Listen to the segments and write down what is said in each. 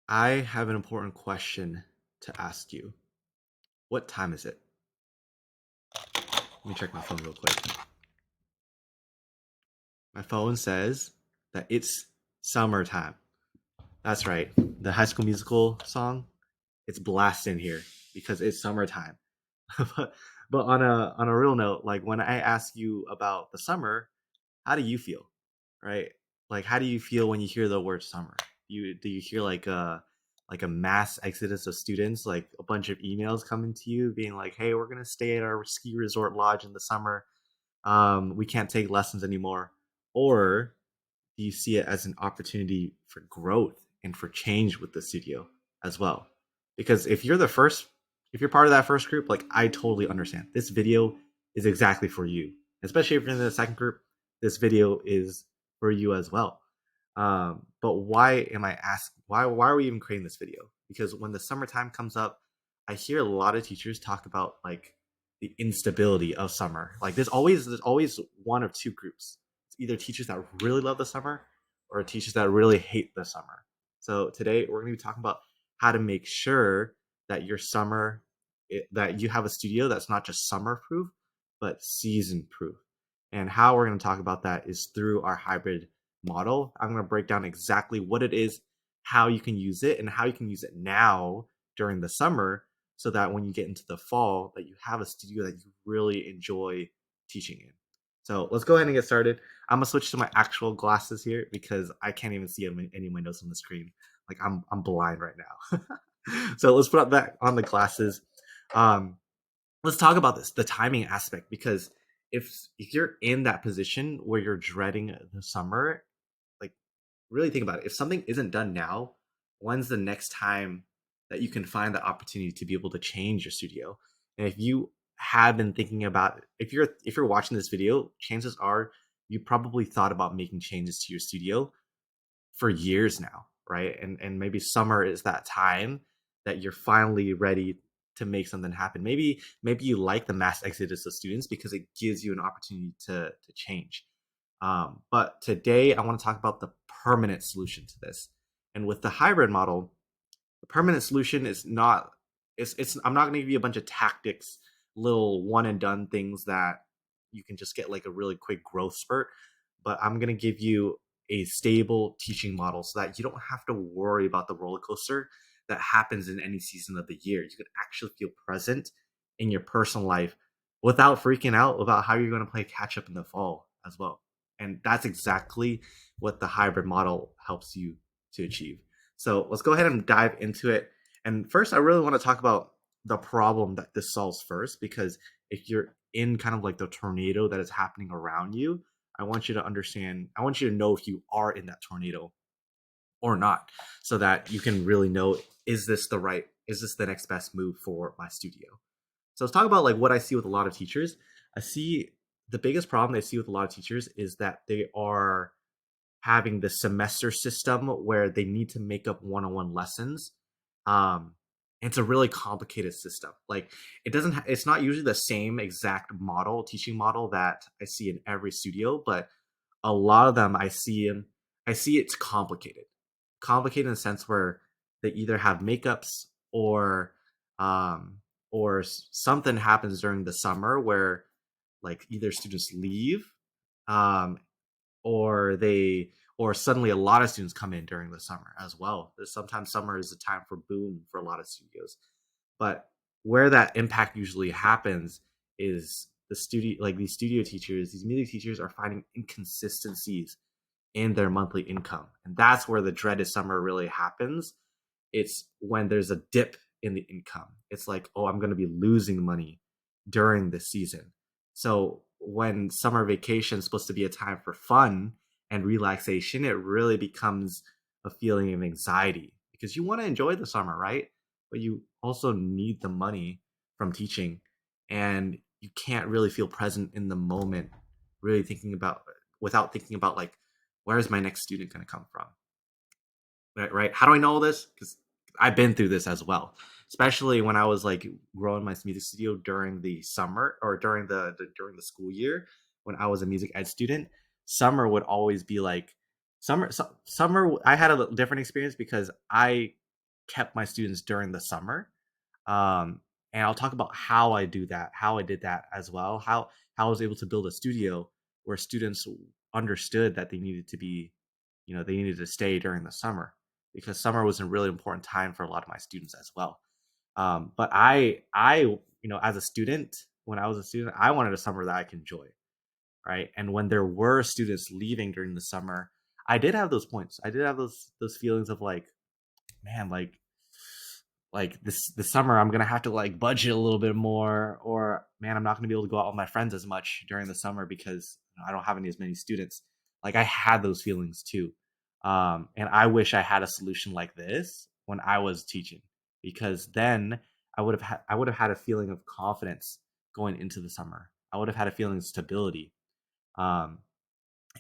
I have an important question to ask you. What time is it? Let me check my phone real quick. My phone says that it's summertime. That's right. The High School Musical song, it's blasting here because it's summertime. but but on a real note, like when I ask you about the summer, how do you feel? Right? Like how do you feel when you hear the word summer? Do you hear like a mass exodus of students, like a bunch of emails coming to you being like, "Hey, we're gonna stay at our ski resort lodge in the summer. We can't take lessons anymore," or do you see it as an opportunity for growth and for change with the studio as well? Because if you're part of that first group, like I totally understand. This video is exactly for you. Especially if you're in the second group, this video is for you as well. But why am I asking? Why are we even creating this video? Because when the summertime comes up, I hear a lot of teachers talk about like the instability of summer. Like there's always one of two groups. It's either teachers that really love the summer or teachers that really hate the summer. So today we're going to be talking about how to make sure that your summer that you have a studio that's not just summer proof but season proof. And how we're going to talk about that is through our hybrid model. I'm going to break down exactly what it is, how you can use it, and how you can use it now during the summer so that when you get into the fall that you have a studio that you really enjoy teaching in. So let's go ahead and get started. I'm gonna switch to my actual glasses here because I can't even see any of my notes on the screen. Like I'm blind right now. So let's put up that on the glasses. Um, let's talk about this, the timing aspect, because if you're in that position where you're dreading the summer, like really think about it. If something isn't done now, when's the next time that you can find the opportunity to be able to change your studio? And if you have been thinking about, if you're watching this video, chances are you probably thought about making changes to your studio for years now, right? And maybe summer is that time that you're finally ready to make something happen. Maybe you like the mass exodus of students because it gives you an opportunity to change. But today I want to talk about the permanent solution to this. And with the hybrid model, the permanent solution is not it's I'm not going to give you a bunch of tactics, little one and done things that you can just get like a really quick growth spurt, but I'm going to give you a stable teaching model so that you don't have to worry about the roller coaster that happens in any season of the year. You can actually feel present in your personal life without freaking out about how you're going to play catch up in the fall as well. And that's exactly what the hybrid model helps you to achieve. So let's go ahead and dive into it. And first, I really want to talk about the problem that this solves first, because if you're in kind of like the tornado that is happening around you, I want you to understand, I want you to know if you are in that tornado or not, so that you can really know, is this the next best move for my studio? So let's talk about like what I see with a lot of teachers. I see the biggest problem I see with a lot of teachers is that they are having the semester system where they need to make up one-on-one lessons. Um, it's a really complicated system. Like it's not usually the same exact model, teaching model that I see in every studio, but a lot of them I see it's complicated. Complicated in the sense where they either have makeups um something happens during the summer where like either students leave um or suddenly a lot of students come in during the summer as well. There's sometimes summer is a time for boom for a lot of studios. But where that impact usually happens is the studio, like these studio teachers, these music teachers are finding inconsistencies in their monthly income. And that's where the dreaded summer really happens. It's when there's a dip in the income. It's like, oh, I'm going to be losing money during the season. So when summer vacation is supposed to be a time for fun and relaxation, it really becomes a feeling of anxiety because you want to enjoy the summer, right? But you also need the money from teaching, and you can't really feel present in the moment, really thinking about without thinking about like, where is my next student going to come from? Right? How do I know all this? Because I've been through this as well, especially when I was like growing my music studio during the summer or during the school year when I was a music ed student. Summer would always be like summer. Summer, I had a different experience because I kept my students during the summer. um, and I'll talk about how I do that, how I did that as well, how I was able to build a studio where students understood that they needed to be, they needed to stay during the summer, because summer was a really important time for a lot of my students as well. But as a student, when I was a student, I wanted a summer that I could enjoy, right? And when there were students leaving during the summer, I did have those points. I did have those feelings of like, man, like this summer I'm gonna have to like budget a little bit more, or man, I'm not gonna be able to go out with my friends as much during the summer because I don't have as many students. Like I had those feelings too. And I wish I had a solution like this when I was teaching, because then I would have had a feeling of confidence going into the summer. I would have had a feeling of stability. Um,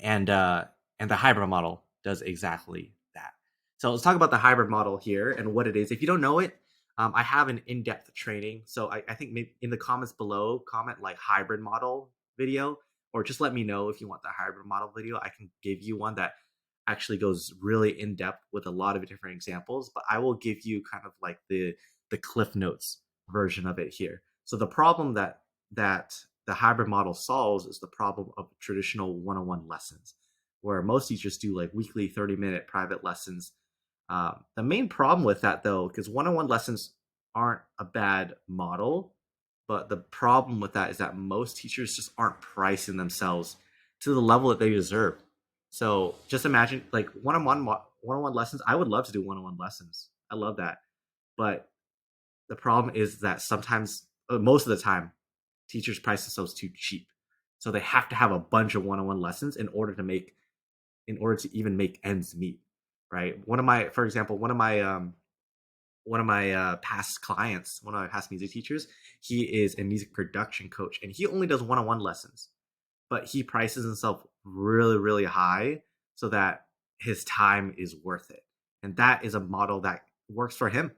and uh, and the hybrid model does exactly that. So let's talk about the hybrid model here and what it is. If you don't know it, I have an in-depth training. So I think maybe in the comments below, comment like hybrid model video, or just let me know if you want the hybrid model video. I can give you one that actually goes really in depth with a lot of different examples. But I will give you kind of like the Cliff Notes version of it here. So the problem that the hybrid model solves is the problem of traditional one-on-one lessons, where most teachers do like weekly 30-minute private lessons. The main problem with that, though, because one-on-one lessons aren't a bad model, but the problem with that is that most teachers just aren't pricing themselves to the level that they deserve. So just imagine like one-on-one lessons. I would love to do one-on-one lessons. I love that, but the problem is that sometimes, most of the time, teachers price themselves too cheap. So they have to have a bunch of one-on-one lessons in order to even make ends meet, right? For example, one of my past clients, one of my past music teachers, he is a music production coach, and he only does one-on-one lessons, but he prices himself really, really high so that his time is worth it. And that is a model that works for him.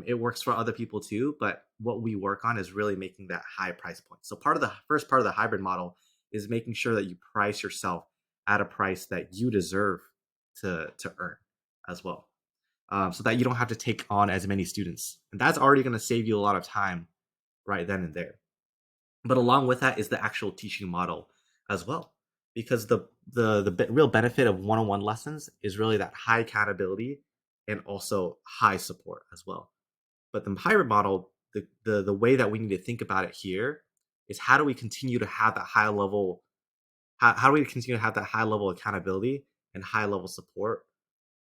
It works for other people too, but what we work on is really making that high price point. So part of the first part of the hybrid model is making sure that you price yourself at a price that you deserve to earn as well, so that you don't have to take on as many students. And that's already going to save you a lot of time right then and there. But along with that is the actual teaching model as well, because the real benefit of one-on-one lessons is really that high accountability and also high support as well. But the hybrid model, the way that we need to think about it here is, how do we continue to have that high level, how do we continue to have that high level accountability and high level support,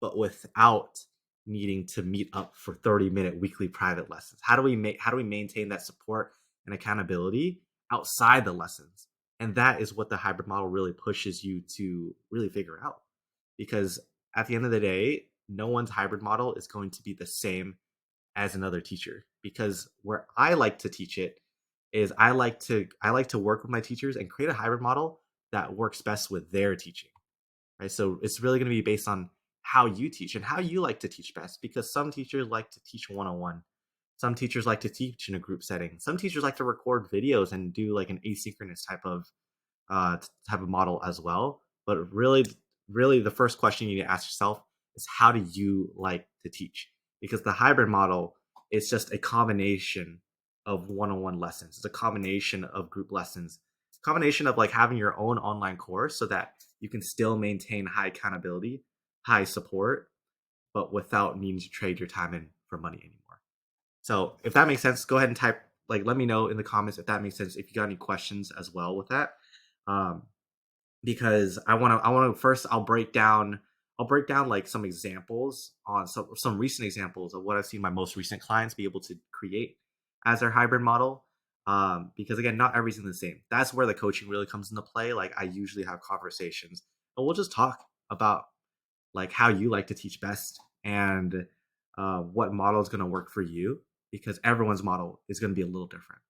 but without needing to meet up for 30-minute weekly private lessons? How do we maintain that support and accountability outside the lessons? And that is what the hybrid model really pushes you to really figure out. Because at the end of the day, no one's hybrid model is going to be the same as another teacher. Because where I like to teach it is, I like to work with my teachers and create a hybrid model that works best with their teaching, right? So it's really going to be based on how you teach and how you like to teach best, because some teachers like to teach one-on-one. Some teachers like to teach in a group setting. Some teachers like to record videos and do like an asynchronous type of model as well. But really the first question you need to ask yourself is, how do you like to teach? Because the hybrid model is just a combination of one-on-one lessons. It's a combination of group lessons. It's a combination of like having your own online course so that you can still maintain high accountability, high support, but without needing to trade your time in for money anymore. So if that makes sense, go ahead and type, like, let me know in the comments if that makes sense. If you got any questions as well with that, um, because I want to first, I'll break down like some examples on some recent examples of what I've seen my most recent clients be able to create as their hybrid model. Because again, not everything's the same. That's where the coaching really comes into play. Like I usually have conversations, but we'll just talk about like how you like to teach best, and what model is going to work for you, because everyone's model is going to be a little different.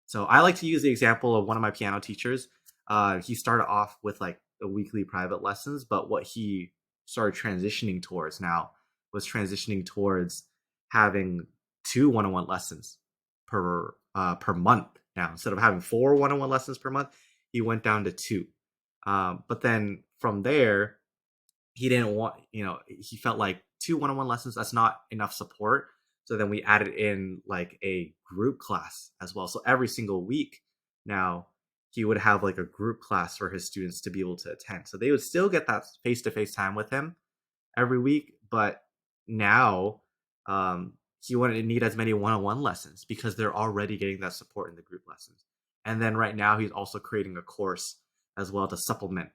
So I like to use the example of one of my piano teachers. He started off with like the weekly private lessons, but what he started transitioning towards now was transitioning towards having two one-on-one lessons per month. Now, instead of having four one-on-one lessons per month, he went down to two. But then from there, he didn't want, he felt like two one-on-one lessons, that's not enough support. So then we added in like a group class as well. So every single week now he would have like a group class for his students to be able to attend. So they would still get that face-to-face time with him every week, but now he wouldn't need as many one-on-one lessons because they're already getting that support in the group lessons. And then right now he's also creating a course as well to supplement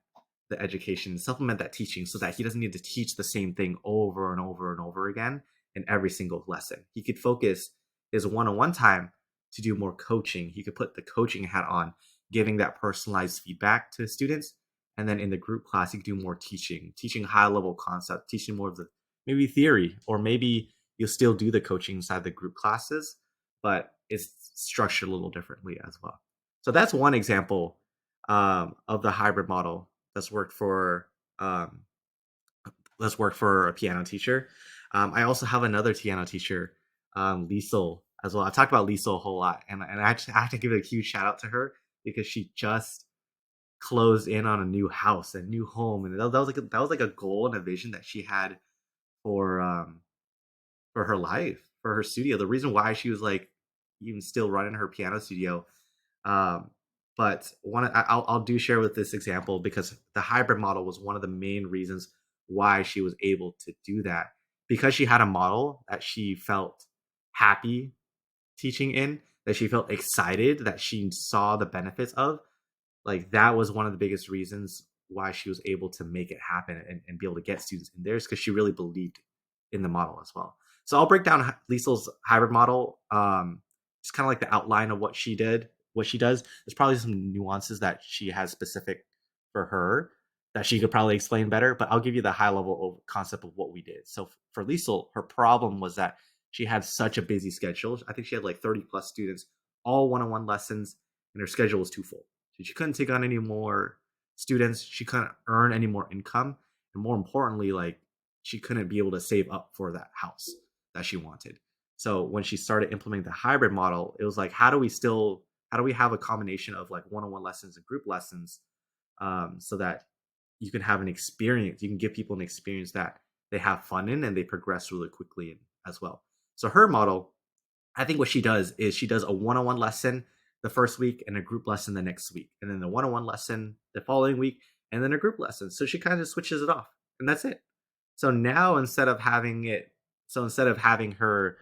the education, supplement that teaching, so that he doesn't need to teach the same thing over and over and over again in every single lesson. He could focus his one-on-one time to do more coaching. He could put the coaching hat on, giving that personalized feedback to his students. And then in the group class, he could do more teaching high level concept, teaching more of the maybe theory, or maybe you'll still do the coaching inside the group classes, but it's structured a little differently as well. So that's one example of the hybrid model um, that's worked for a piano teacher. I also have another piano teacher, Liesel, as well. I talked about Liesel a whole lot, and I have to give a huge shout out to her because she just closed in on a new house, a new home, and that was like a goal and a vision that she had for um for her life, for her studio. The reason why she was like even still running her piano studio. Um, but I'll do share with this example because the hybrid model was one of the main reasons why she was able to do that, because she had a model that she felt happy teaching in, that she felt excited, that she saw the benefits of. Like that was one of the biggest reasons why she was able to make it happen and be able to get students in there, is because she really believed in the model as well. So I'll break down Liesel's hybrid model. Just kind of like the outline of what she did, what she does. There's probably some nuances that she has specific for her that she could probably explain better, but I'll give you the high level concept of what we did. So for Liesel, her problem was that she had such a busy schedule. I think she had like 30 plus students, all one-on-one lessons, and her schedule was too full. So she couldn't take on any more students. She couldn't earn any more income. And more importantly, like she couldn't be able to save up for that house that she wanted. So when she started implementing the hybrid model, it was like, how do we have a combination of like one-on-one lessons and group lessons, so that you can have an experience, you can give people an experience that they have fun in and they progress really quickly in as well. So her model, I think what she does is she does a one-on-one lesson the first week and a group lesson the next week, and then the one-on-one lesson the following week, and then a group lesson. So she kind of switches it off, and that's it. So now instead of having her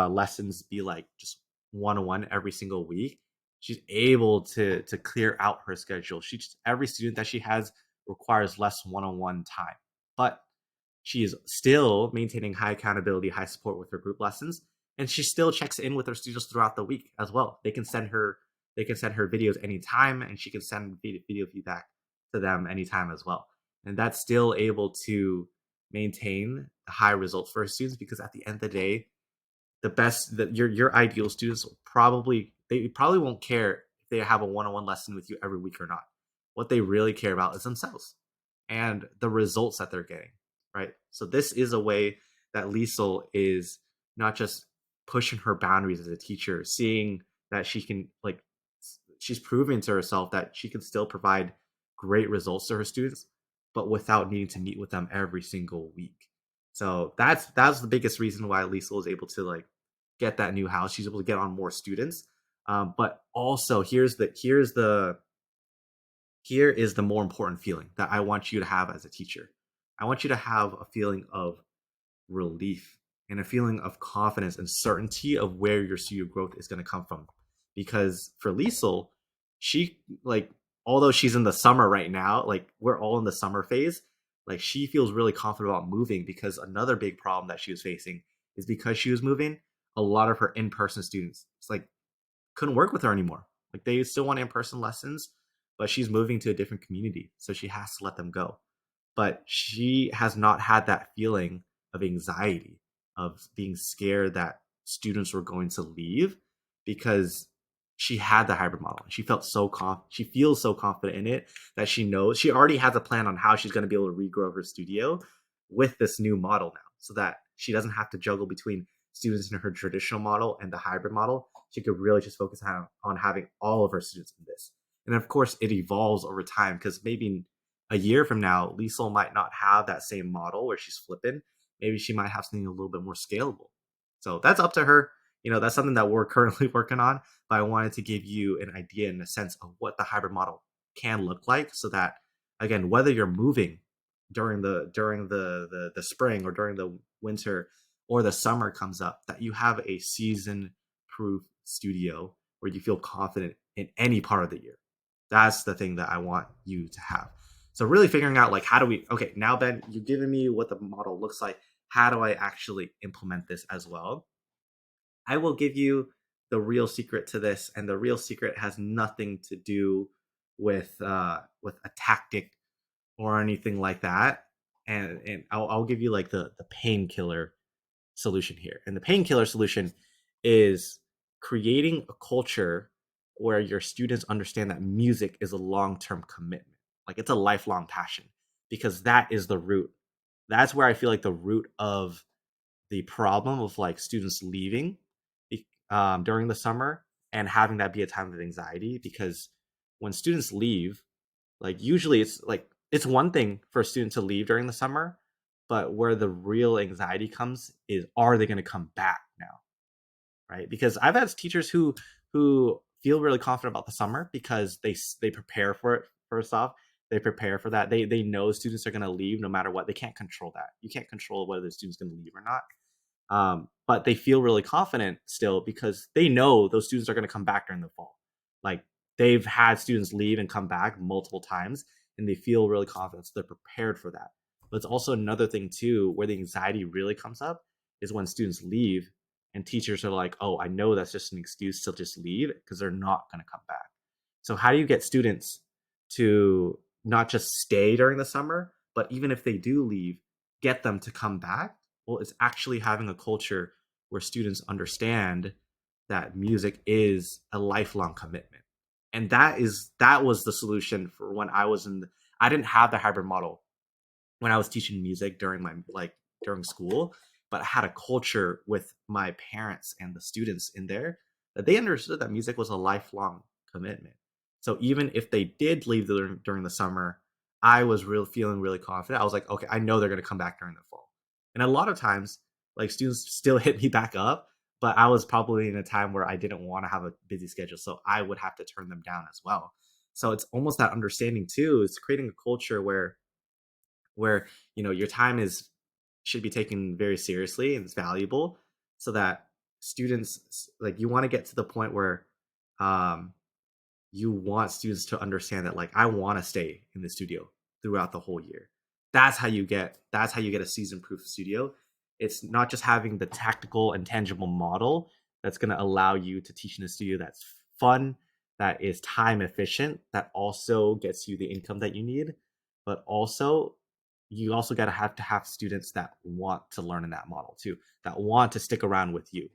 lessons be like just one-on-one every single week, she's able to clear out her schedule. Every student that she has requires less one-on-one time, but she is still maintaining high accountability, high support with her group lessons, and she still checks in with her students throughout the week as well. They can send her videos anytime, and she can send video feedback to them anytime as well. And that's still able to maintain the high results for her students, because at the end of the day, the best that your ideal students they probably won't care if they have a one-on-one lesson with you every week or not. What they really care about is themselves and the results that they're getting, right? So this is a way that Liesel is not just pushing her boundaries as a teacher, seeing that she can like she's proving to herself that she can still provide great results to her students, but without needing to meet with them every single week. So that's the biggest reason why Liesel is able to like get that new house. She's able to get on more students. But also here is the more important feeling that I want you to have as a teacher. I want you to have a feeling of relief and a feeling of confidence and certainty of where your studio growth is going to come from. Because for Liesel, she like although she's in the summer right now, like we're all in the summer phase, like she feels really confident about moving, because another big problem that she was facing is because she was moving, a lot of her in-person students it's like couldn't work with her anymore. Like they still want in-person lessons, but she's moving to a different community, so she has to let them go. But she has not had that feeling of anxiety, of being scared that students were going to leave, because she had the hybrid model. She feels so confident in it that she knows she already has a plan on how she's going to be able to regrow her studio with this new model now, so that she doesn't have to juggle between students in her traditional model and the hybrid model. She could really just focus on having all of her students in this. And of course, it evolves over time, because maybe a year from now, Liesel might not have that same model where she's flipping. maybe she might have something a little bit more scalable. So that's up to her. That's something that we're currently working on, but I wanted to give you an idea and a sense of what the hybrid model can look like, so that, again, whether you're moving during the spring, or during the winter, or the summer comes up, that you have a season proof studio where you feel confident in any part of the year. That's the thing that I want you to have. So really figuring out, like, how do we, okay, now Ben, you've given me what the model looks like. How do I actually implement this as well? I will give you the real secret to this, and the real secret has nothing to do with a tactic or anything like that. And I'll give you like the painkiller solution here. And the painkiller solution is creating a culture where your students understand that music is a long-term commitment. Like, it's a lifelong passion, because that is the root. That's where I feel like the root of the problem of, like, students leaving during the summer, and having that be a time of anxiety. Because when students leave, like, usually it's like, it's one thing for a student to leave during the summer, but where the real anxiety comes is, are they going to come back now? Right? Because I've had teachers who feel really confident about the summer, because they prepare for it. First off, they prepare for that. They know students are going to leave no matter what. They can't control that. You can't control whether the student's going to leave or not. But they feel really confident still, because they know those students are going to come back during the fall. Like, they've had students leave and come back multiple times, and they feel really confident. So they're prepared for that. But it's also another thing too, where the anxiety really comes up, is when students leave and teachers are like, oh, I know that's just an excuse to just leave, because they're not going to come back. So how do you get students to not just stay during the summer, but even if they do leave, get them to come back? Well, it's actually having a culture where students understand that music is a lifelong commitment. And that was the solution for when I was I didn't have the hybrid model when I was teaching music during my, like, during school, but I had a culture with my parents and the students in there, that they understood that music was a lifelong commitment. So even if they did leave during the summer, I was feeling really confident. I was like, okay, I know they're going to come back during the fall. And a lot of times, like, students still hit me back up, but I was probably in a time where I didn't want to have a busy schedule, so I would have to turn them down as well. So it's almost that understanding too, is creating a culture where your time is should be taken very seriously and it's valuable, so that students, like, you want to get to the point where um you want students to understand that, like, I want to stay in the studio throughout the whole year. That's how you get a season proof studio. It's not just having the tactical and tangible model that's going to allow you to teach in a studio that's fun, that is time efficient, that also gets you the income that you need, but also, you also got to have students that want to learn in that model too, that want to stick around with you.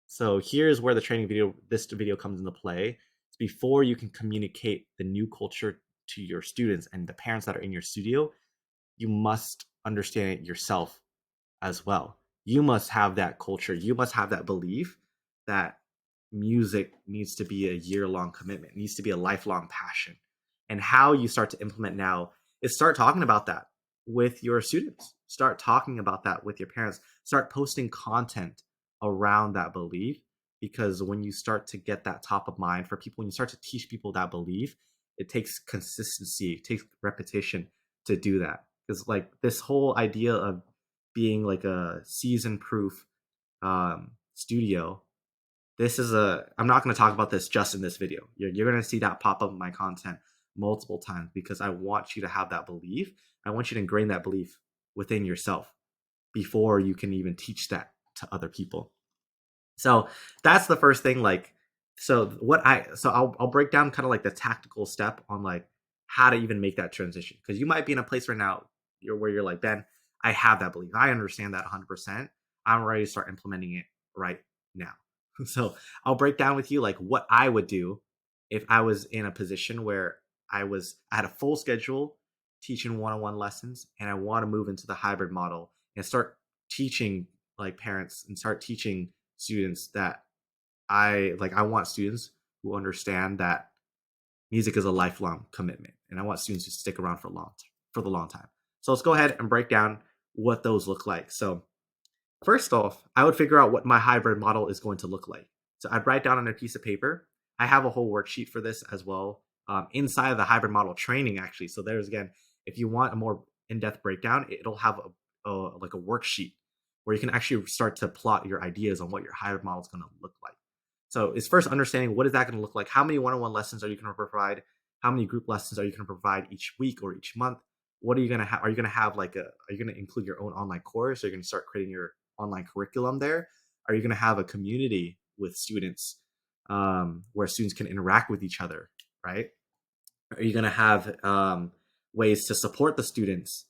So here's where this video comes into play. It's before you can communicate the new culture to your students and the parents that are in your studio, you must understand it yourself as well. You must have that culture. You must have that belief that music needs to be a year-long commitment, needs to be a lifelong passion. And how you start to implement now is start talking about that with your students. Start talking about that with your parents. Start posting content around that belief, because when you start to get that top of mind for people, when you start to teach people that belief, it takes consistency, it takes repetition to do that. Because, like, this whole idea of being like a season proof studio, I'm not going to talk about this just in this video. You're going to see that pop up in my content multiple times, because I want you to have that belief. I want you to ingrain that belief within yourself before you can even teach that to other people. So that's the first thing. Like, I'll break down kind of like the tactical step on, like, how to even make that transition, because you might be in a place right now where you're like, Ben, I have that belief, I understand that 100%, I'm ready to start implementing it right now. So I'll break down with you, like, what I would do if I was in a position where I had a full schedule teaching one-on-one lessons, and I want to move into the hybrid model and start teaching, like, parents, and start teaching students that I want students who understand that music is a lifelong commitment, and I want students to stick around for the long time. So let's go ahead and break down what those look like. So first off, I would figure out what my hybrid model is going to look like. So I'd write down on a piece of paper. I have a whole worksheet for this as well, inside of the hybrid model training, actually. So there's, again, if you want a more in-depth breakdown, it'll have like a worksheet where you can actually start to plot your ideas on what your hybrid model is going to look like. So it's first understanding what is that going to look like? How many one-on-one lessons are you going to provide? How many group lessons are you going to provide each week or each month? What are you going to have? Are you going to have like a? Are you going to include your own online course? Are you going to start creating your online curriculum there? Are you going to have a community with students, where students can interact with each other, right? Are you going to have ways to support the students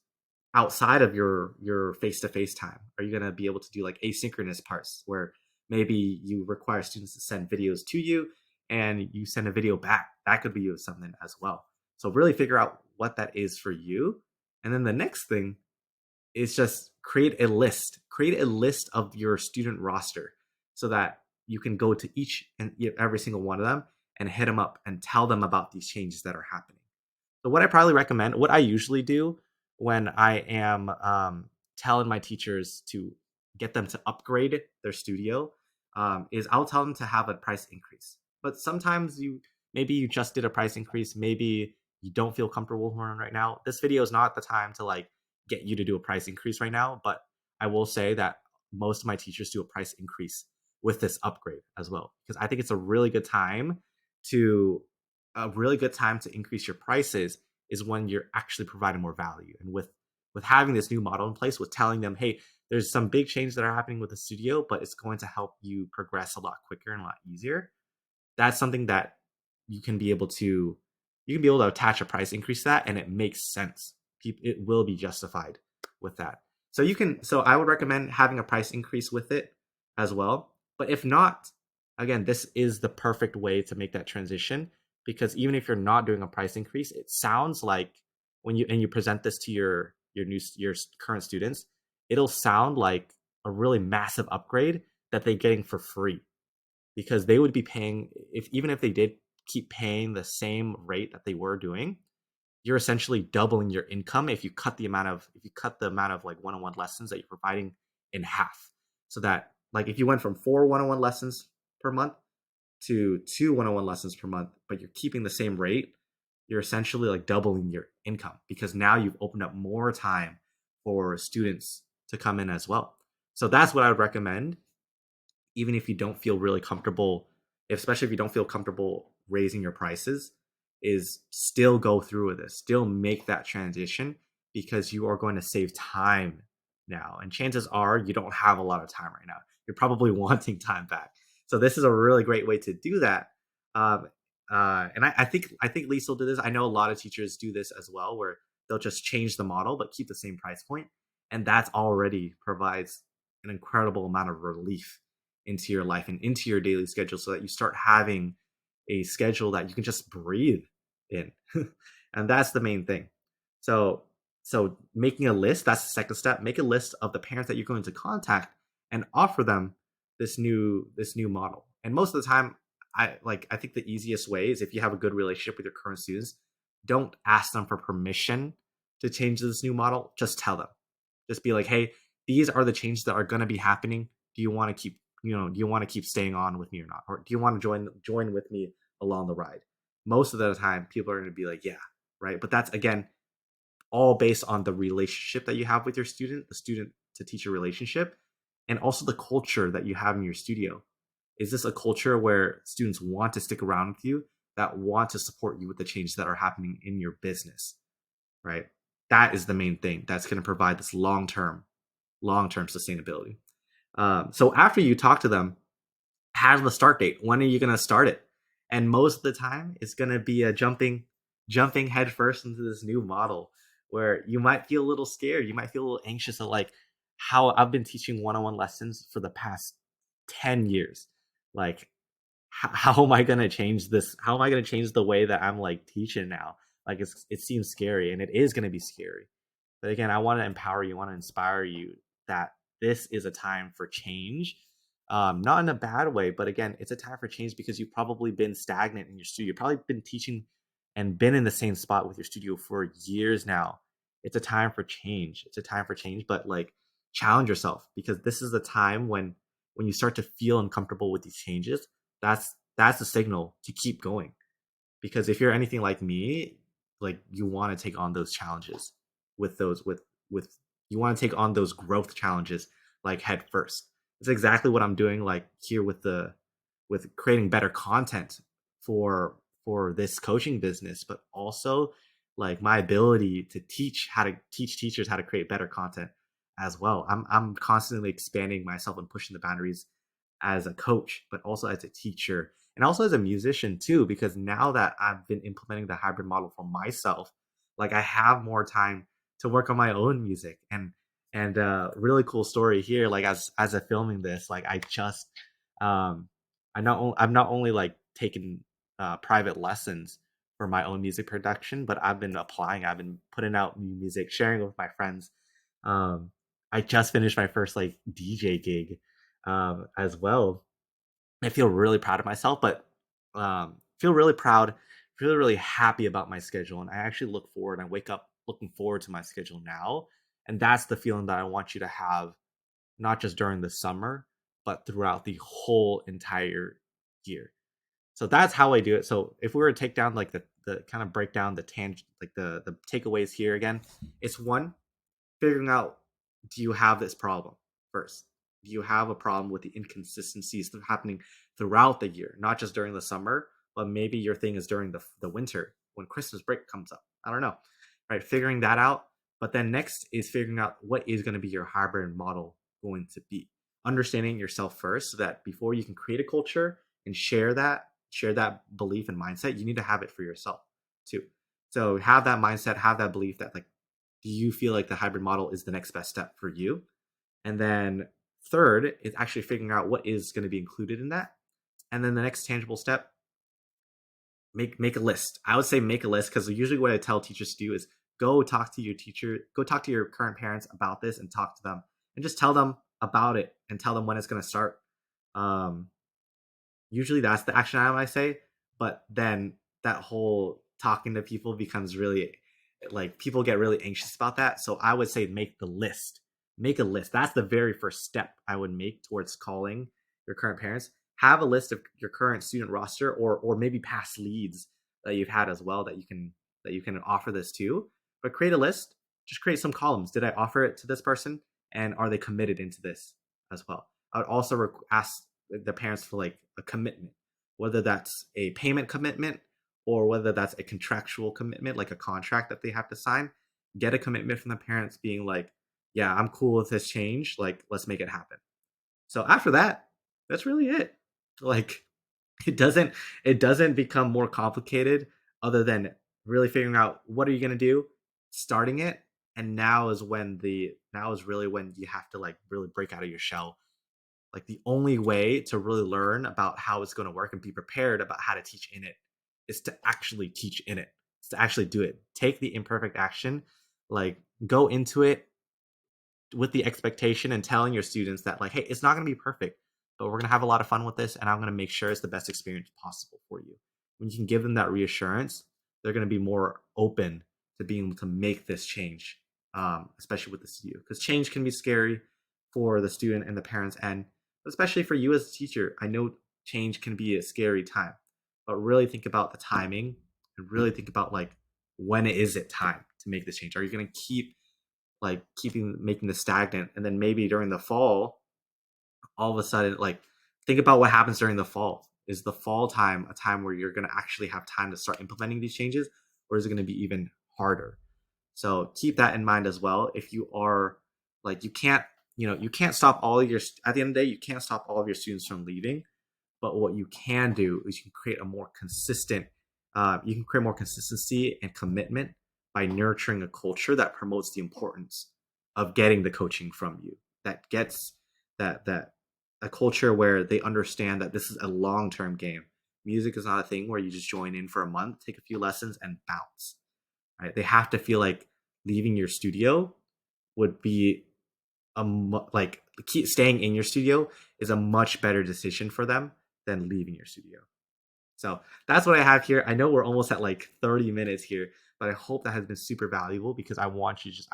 outside of your face-to-face time? Are you going to be able to do like asynchronous parts where maybe you require students to send videos to you and you send a video back? That could be something as well. So really figure out what that is for you. And then the next thing is just create a list of your student roster so that you can go to each and every single one of them and hit them up and tell them about these changes that are happening. So what I probably recommend, what I usually do when I am telling my teachers to get them to upgrade their studio, is I'll tell them to have a price increase. But sometimes maybe you just did a price increase, maybe you don't feel comfortable with one right now. This video is not the time to like get you to do a price increase right now, but I will say that most of my teachers do a price increase with this upgrade as well, because I think it's to a really good time to increase your prices is when you're actually providing more value. And with having this new model in place, with telling them, hey, there's some big changes that are happening with the studio, but it's going to help you progress a lot quicker and a lot easier. That's something that you can be able to attach a price increase to that, and it makes sense. It will be justified with that. So I would recommend having a price increase with it as well. But if not, again, this is the perfect way to make that transition, because even if you're not doing a price increase, it sounds like when you present this to your current students, it'll sound like a really massive upgrade that they're getting for free, because they would be paying, if even if they did keep paying the same rate that they were doing, you're essentially doubling your income if you cut the amount of like one-on-one lessons that you're providing in half. So that, like, if you went from 4 one-on-one lessons per month to 2 one-on-one lessons per month, but you're keeping the same rate, you're essentially like doubling your income, because now you've opened up more time for students to come in as well. So that's what I would recommend, even if you don't feel really comfortable, especially if you don't feel comfortable raising your prices, is still go through with this, still make that transition, because you are going to save time now. And chances are you don't have a lot of time right now. You're probably wanting time back. So this is a really great way to do that. Um, and I think Lisa will do this. I know a lot of teachers do this as well, where they'll just change the model but keep the same price point, and that's already provides an incredible amount of relief into your life and into your daily schedule, so that you start having a schedule that you can just breathe in. And that's the main thing. So making a list, that's the second step. Make a list of the parents that you're going to contact and offer them this new model. And most of the time, I think the easiest way is, if you have a good relationship with your current students, don't ask them for permission to change this new model. Just tell them. Just be like, hey, these are the changes that are going to be happening. Do you want to keep do you want to keep staying on with me or not? Or do you want to join with me along the ride? Most of the time, people are going to be like, yeah, right. But that's, again, all based on the relationship that you have with your student, the student to teacher relationship, and also the culture that you have in your studio. Is this a culture where students want to stick around with you, that want to support you with the changes that are happening in your business, right? That is the main thing that's going to provide this long term sustainability. So after you talk to them, have the start date. When are you going to start it? And most of the time, it's going to be a jumping headfirst into this new model, where you might feel a little scared. You might feel a little anxious, at like how I've been teaching one-on-one lessons for the past 10 years. Like, how am I going to change this? How am I going to change the way that I'm like teaching now? Like, it seems scary, and it is going to be scary. But again, I want to empower you, I want to inspire you that this is a time for change. Not in a bad way, but again, it's a time for change because you've probably been stagnant in your studio. You've probably been teaching and been in the same spot with your studio for years now. it's a time for change. It's a time for change, but like challenge yourself, because this is the time when you start to feel uncomfortable with these changes. That's the signal to keep going, because if you're anything like me, like you want to take on those challenges with those with you want to take on those growth challenges like head first. It's exactly what I'm doing like here with creating better content for this coaching business, but also like my ability to teach teachers how to create better content as well. I'm constantly expanding myself and pushing the boundaries as a coach, but also as a teacher and also as a musician too, because now that I've been implementing the hybrid model for myself, like I have more time to work on my own music. And really cool story here, like as a filming this, like I just I've not only like taken private lessons for my own music production, but I've been putting out new music, sharing it with my friends. um I just finished my first like DJ gig as well. I feel really proud of myself, but feel really proud, feel really happy about my schedule. And I actually look forward, I wake up looking forward to my schedule now. And that's the feeling that I want you to have, not just during the summer, but throughout the whole entire year. So that's how I do it. So if we were to take down like the kind of break down the tangent, like the takeaways here again, it's one, figuring out, do you have this problem first? Do you have a problem with the inconsistencies that are happening throughout the year, not just during the summer, but maybe your thing is during the winter when Christmas break comes up? I don't know, right? Figuring that out. But then next is figuring out what is going to be your hybrid model going to be. Understanding yourself first, so that before you can create a culture and share that belief and mindset, you need to have it for yourself too. So have that mindset, have that belief that like, do you feel like the hybrid model is the next best step for you? And then third is actually figuring out what is going to be included in that. And then the next tangible step, make a list. I would say make a list, because usually what I tell teachers to do is go talk to your teacher, go talk to your current parents about this and talk to them and just tell them about it and tell them when it's going to start. Um, Usually that's the action item I say, but then that whole talking to people becomes really, like, people get really anxious about that. So I would say make the list. Make a list. That's the very first step I would make towards calling your current parents. Have a list of your current student roster, or maybe past leads that you've had as well, that you can offer this to. But create a list. Just create some columns. Did I offer it to this person, and are they committed into this as well? I would also ask the parents for like a commitment, whether that's a payment commitment or whether that's a contractual commitment, like a contract that they have to sign. Get a commitment from the parents being like, yeah, I'm cool with this change. Like, let's make it happen. So after that, that's really it. Like, it doesn't it doesn't become more complicated, other than really figuring out what are you going to do, starting it. And now is really when you have to like really break out of your shell. Like the only way to really learn about how it's going to work and be prepared about how to teach in it is to actually teach in it. Is to actually do it. Take the imperfect action, like go into it with the expectation and telling your students that like, hey, it's not going to be perfect, but we're going to have a lot of fun with this, and I'm going to make sure it's the best experience possible for you. When you can give them that reassurance, they're going to be more open to being able to make this change, especially with the studio, because change can be scary for the student and the parents, and especially for you as a teacher. I know change can be a scary time, but really think about the timing and really think about like, when is it time to make this change? Are you going to keep like keeping making this stagnant, and then maybe during the fall, all of a sudden, like, think about what happens during the fall. Is the fall time a time where you're going to actually have time to start implementing these changes, or is it going to be even harder? So keep that in mind as well. If you are like, you can't stop all of your, at the end of the day, you can't stop all of your students from leaving. But what you can do is you can create more consistency and commitment by nurturing a culture that promotes the importance of getting the coaching from you. That gets that a culture where they understand that this is a long term game. Music is not a thing where you just join in for a month, take a few lessons, and bounce. Right? They have to feel like leaving your studio would be like keep staying in your studio is a much better decision for them than leaving your studio. So that's what I have here. I know we're almost at like 30 minutes here, but I hope that has been super valuable because I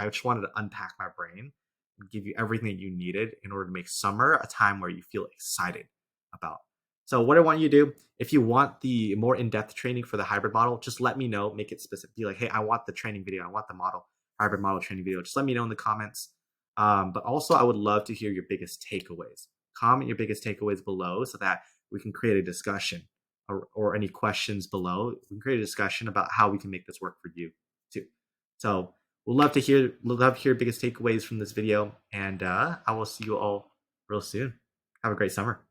just wanted to unpack my brain and give you everything that you needed in order to make summer a time where you feel excited about. So what I want you to do, if you want the more in-depth training for the hybrid model, just let me know, make it specific. Be like, hey, I want the training video. I want the hybrid model training video. Just let me know in the comments. But also I would love to hear your biggest takeaways. Comment your biggest takeaways below so that we can create a discussion or any questions below. We can create a discussion about how we can make this work for you too. So we'll love to hear your biggest takeaways from this video, and I will see you all real soon. Have a great summer.